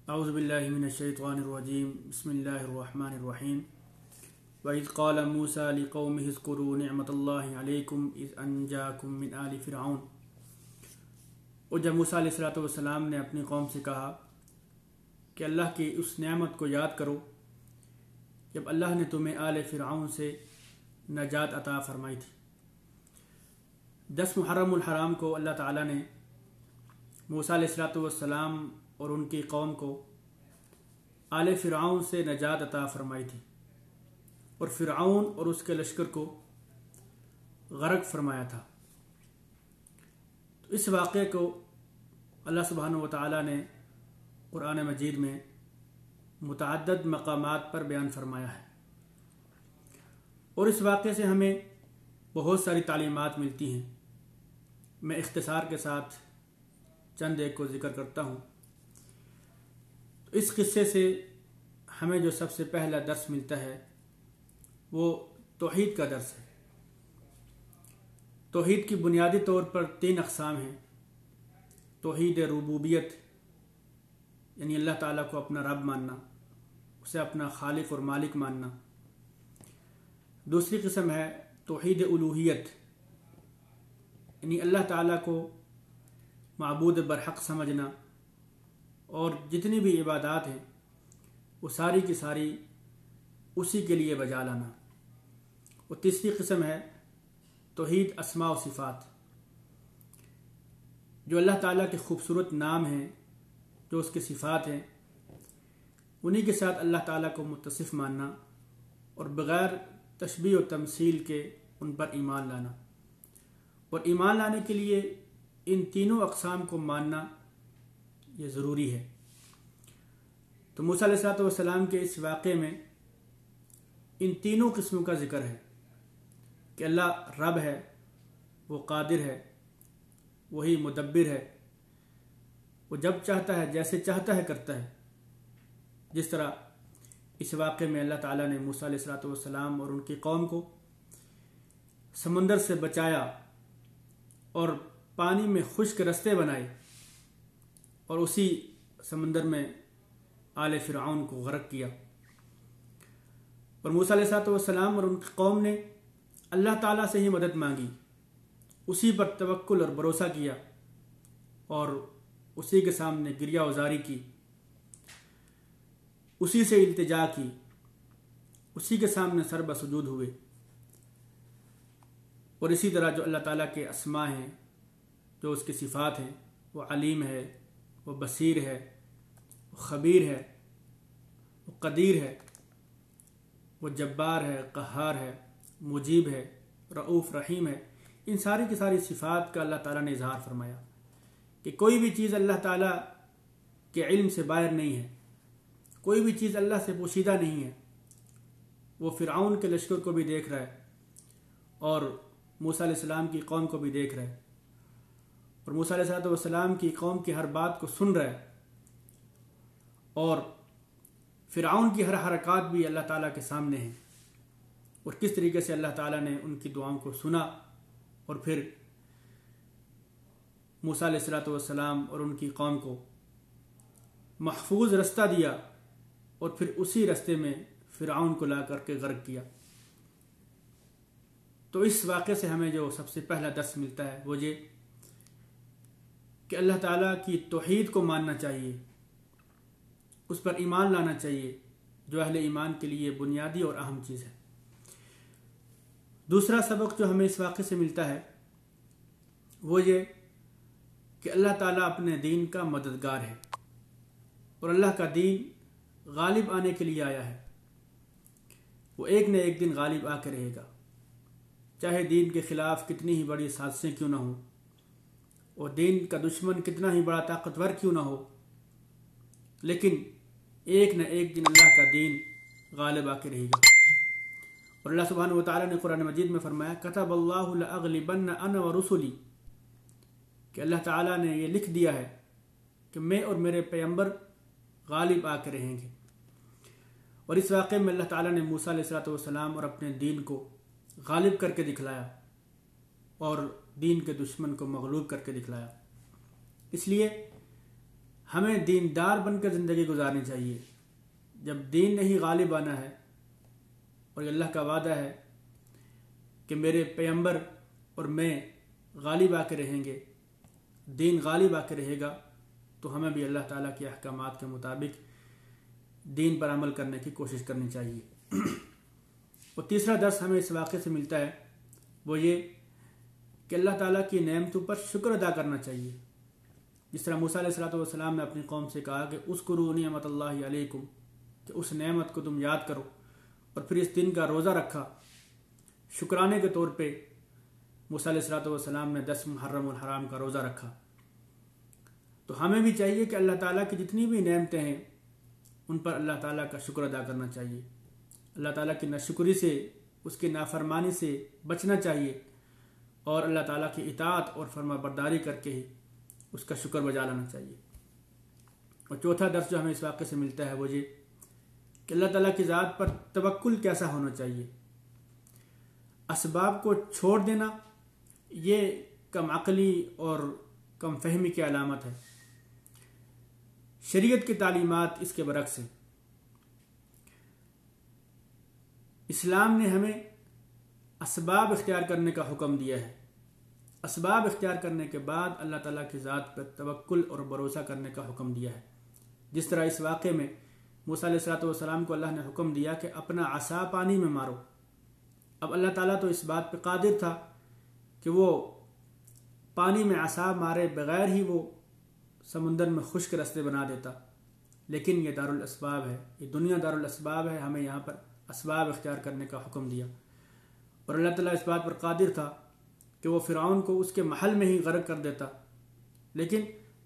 اعوذ باللہ من الشیطان الرجیم بسم اللہ الرحمن الرحیم وَإِذْ قَالَ مُوسَىٰ لِقَوْمِهِ اذْكُرُوا نِعْمَةَ اللَّهِ عَلَيْكُمْ إِذْ أَنْجَاكُمْ مِنْ آلِ فِرْعَوْنَ۔ اور جب موسیٰ علیہ السلام نے اپنی قوم سے کہا کہ اللہ کی اس نعمت کو یاد کرو جب اللہ نے تمہیں آل فرعون سے نجات عطا فرمائی تھی۔ 10 محرم الحرام کو اللہ تعالیٰ نے موسیٰ علیہ السلام اور ان کی قوم کو آل فرعون سے نجات عطا فرمائی تھی اور فرعون اور اس کے لشکر کو غرق فرمایا تھا۔ تو اس واقعے کو اللہ سبحانہ و تعالیٰ نے قرآن مجید میں متعدد مقامات پر بیان فرمایا ہے، اور اس واقعے سے ہمیں بہت ساری تعلیمات ملتی ہیں۔ میں اختصار کے ساتھ چند ایک کو ذکر کرتا ہوں۔ تو اس قصے سے ہمیں جو سب سے پہلا درس ملتا ہے وہ توحید کا درس ہے۔ توحید کی بنیادی طور پر 3 اقسام ہیں۔ توحید ربوبیت یعنی اللہ تعالیٰ کو اپنا رب ماننا، اسے اپنا خالق اور مالک ماننا۔ دوسری قسم ہے توحید الوہیت یعنی اللہ تعالیٰ کو معبود برحق سمجھنا اور جتنی بھی عبادات ہیں وہ ساری کی ساری اسی کے لیے بجا لانا۔ اور تیسری قسم ہے توحید اسماء و صفات، جو اللہ تعالیٰ کے خوبصورت نام ہیں، جو اس کے صفات ہیں، انہی کے ساتھ اللہ تعالیٰ کو متصف ماننا اور بغیر تشبیہ و تمثیل کے ان پر ایمان لانا۔ اور ایمان لانے کے لیے ان تینوں اقسام کو ماننا یہ ضروری ہے۔ تو موسیٰ علیہ السلام کے اس واقعے میں ان تینوں قسموں کا ذکر ہے کہ اللہ رب ہے، وہ قادر ہے، وہی مدبر ہے، وہ جب چاہتا ہے جیسے چاہتا ہے کرتا ہے۔ جس طرح اس واقعے میں اللہ تعالیٰ نے موسیٰ علیہ السلام اور ان کی قوم کو سمندر سے بچایا اور پانی میں خشک رستے بنائے اور اسی سمندر میں آل فرعون کو غرق کیا۔ اور موسیٰ علیہ السلام اور ان کی قوم نے اللہ تعالیٰ سے ہی مدد مانگی، اسی پر توکل اور بھروسہ کیا اور اسی کے سامنے گریہ وزاری کی، اسی سے التجا کی، اسی کے سامنے سر بسجود ہوئے۔ اور اسی طرح جو اللہ تعالیٰ کے اسماء ہیں، جو اس کی صفات ہیں، وہ علیم ہے، وہ بصیر ہے، وہ خبیر ہے، وہ قدیر ہے، وہ جبار ہے، قہار ہے، مجیب ہے، رؤوف رحیم ہے۔ ان ساری کی ساری صفات کا اللہ تعالیٰ نے اظہار فرمایا کہ کوئی بھی چیز اللہ تعالیٰ کے علم سے باہر نہیں ہے، کوئی بھی چیز اللہ سے پوشیدہ نہیں ہے۔ وہ فرعون کے لشکر کو بھی دیکھ رہا ہے اور موسیٰ علیہ السلام کی قوم کو بھی دیکھ رہا ہے، اور موسیٰ علیہ السلام کی قوم کی ہر بات کو سن رہا ہے، اور فرعون کی ہر حرکات بھی اللہ تعالیٰ کے سامنے ہیں، اور کس طریقے سے اللہ تعالیٰ نے ان کی دعاؤں کو سنا اور پھر موسیٰ علیہ السلام اور ان کی قوم کو محفوظ رستہ دیا اور پھر اسی رستے میں فرعون کو لا کر کے غرق کیا۔ تو اس واقعے سے ہمیں جو سب سے پہلا درس ملتا ہے وہ یہ کہ اللہ تعالیٰ کی توحید کو ماننا چاہیے، اس پر ایمان لانا چاہیے، جو اہل ایمان کے لیے بنیادی اور اہم چیز ہے۔ دوسرا سبق جو ہمیں اس واقعے سے ملتا ہے وہ یہ کہ اللہ تعالیٰ اپنے دین کا مددگار ہے اور اللہ کا دین غالب آنے کے لیے آیا ہے۔ وہ ایک نہ ایک دن غالب آ کے رہے گا، چاہے دین کے خلاف کتنی ہی بڑی سازشیں کیوں نہ ہوں، اور دین کا دشمن کتنا ہی بڑا طاقتور کیوں نہ ہو، لیکن ایک نہ ایک دن اللہ کا دین غالب آ کے رہے گا۔ اور اللہ سبحانہ و تعالیٰ نے قرآن مجید میں فرمایا کتب اللہ لأغلبن انا ورسلی، کہ اللہ تعالیٰ نے یہ لکھ دیا ہے کہ میں اور میرے پیغمبر غالب آ کے رہیں گے۔ اور اس واقعے میں اللہ تعالیٰ نے موسیٰ علیہ السلام اور اپنے دین کو غالب کر کے دکھلایا اور دین کے دشمن کو مغلوب کر کے دکھلایا۔ اس لیے ہمیں دیندار بن کر زندگی گزارنی چاہیے. جب دین نہیں غالب آنا ہے، اور یہ اللہ کا وعدہ ہے کہ میرے پیغمبر اور میں غالب آ کے رہیں گے، دین غالب آ کے رہے گا، تو ہمیں بھی اللہ تعالیٰ کے احکامات کے مطابق دین پر عمل کرنے کی کوشش کرنی چاہیے. اور تیسرا درس ہمیں اس واقعے سے ملتا ہے وہ یہ کہ اللہ تعالیٰ کی نعمتوں پر شکر ادا کرنا چاہیے. جس طرح موسیٰ علیہ السلام نے اپنی قوم سے کہا کہ اذکروا نعمت اللہ علیکم، کہ اس نعمت کو تم یاد کرو، اور پھر اس دن کا روزہ رکھا. شکرانے کے طور پہ موسیٰ علیہ السلام نے 10 محرم الحرام کا روزہ رکھا. تو ہمیں بھی چاہیے کہ اللہ تعالیٰ کی جتنی بھی نعمتیں ہیں ان پر اللہ تعالیٰ کا شکر ادا کرنا چاہیے. اللہ تعالیٰ کی ناشکری سے، اس کی نافرمانی سے بچنا چاہیے، اور اللہ تعالیٰ کی اطاعت اور فرما برداری کر کے ہی اس کا شکر بجا لانا چاہیے. اور چوتھا درس جو ہمیں اس واقعے سے ملتا ہے وہ یہ کہ اللہ تعالیٰ کی ذات پر توکل کیسا ہونا چاہیے. اسباب کو چھوڑ دینا یہ کم عقلی اور کم فہمی کی علامت ہے. شریعت کی تعلیمات اس کے برعکس ہیں. اسلام نے ہمیں اسباب اختیار کرنے کا حکم دیا ہے. اسباب اختیار کرنے کے بعد اللہ تعالیٰ کی ذات پر توکل اور بھروسہ کرنے کا حکم دیا ہے. جس طرح اس واقعے میں موسیٰ علیہ السلام کو اللہ نے حکم دیا کہ اپنا عصا پانی میں مارو. اب اللہ تعالیٰ تو اس بات پہ قادر تھا کہ وہ پانی میں عصا مارے بغیر ہی وہ سمندر میں خشک رستے بنا دیتا، لیکن یہ دارالاسباب ہے، یہ دنیا دارالاسباب ہے. ہمیں یہاں پر اسباب اختیار کرنے کا حکم دیا. اور اللہ تعالیٰ اس بات پر قادر تھا کہ وہ فرعون کو اس کے محل میں ہی غرق کر دیتا، لیکن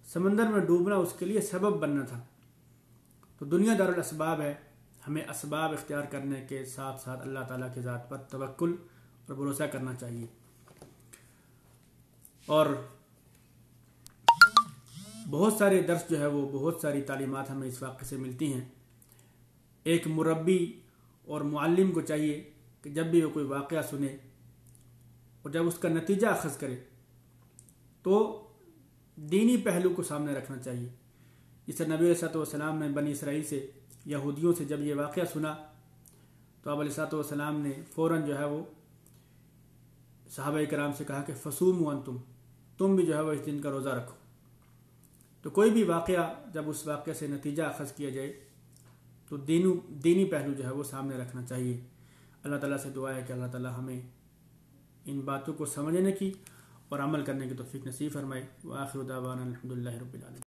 سمندر میں ڈوبنا اس کے لیے سبب بننا تھا. تو دنیا دارالاسباب ہے. ہمیں اسباب اختیار کرنے کے ساتھ ساتھ اللہ تعالیٰ کی ذات پر توکل اور بھروسہ کرنا چاہیے. اور بہت سارے درس جو ہے وہ بہت ساری تعلیمات ہمیں اس واقعے سے ملتی ہیں. ایک مربی اور معلم کو چاہیے کہ جب بھی وہ کوئی واقعہ سنے اور جب اس کا نتیجہ اخذ کرے تو دینی پہلو کو سامنے رکھنا چاہیے. جس طرح نبی علیہ السلام نے بنی اسرائیل سے، یہودیوں سے جب یہ واقعہ سنا تو آپ علیہ السلام نے فوراً جو ہے وہ صحابہ کرام سے کہا کہ فصوموا انتم، تم بھی جو ہے وہ اس دن کا روزہ رکھو. تو کوئی بھی واقعہ جب اس واقعے سے نتیجہ اخذ کیا جائے تو دینی پہلو جو ہے وہ سامنے رکھنا چاہیے. اللہ تعالیٰ سے دعا ہے کہ اللہ تعالیٰ ہمیں ان باتوں کو سمجھنے کی اور عمل کرنے کی توفیق نصیب فرمائے. وآخر دعوانا الحمدللہ رب العالمین.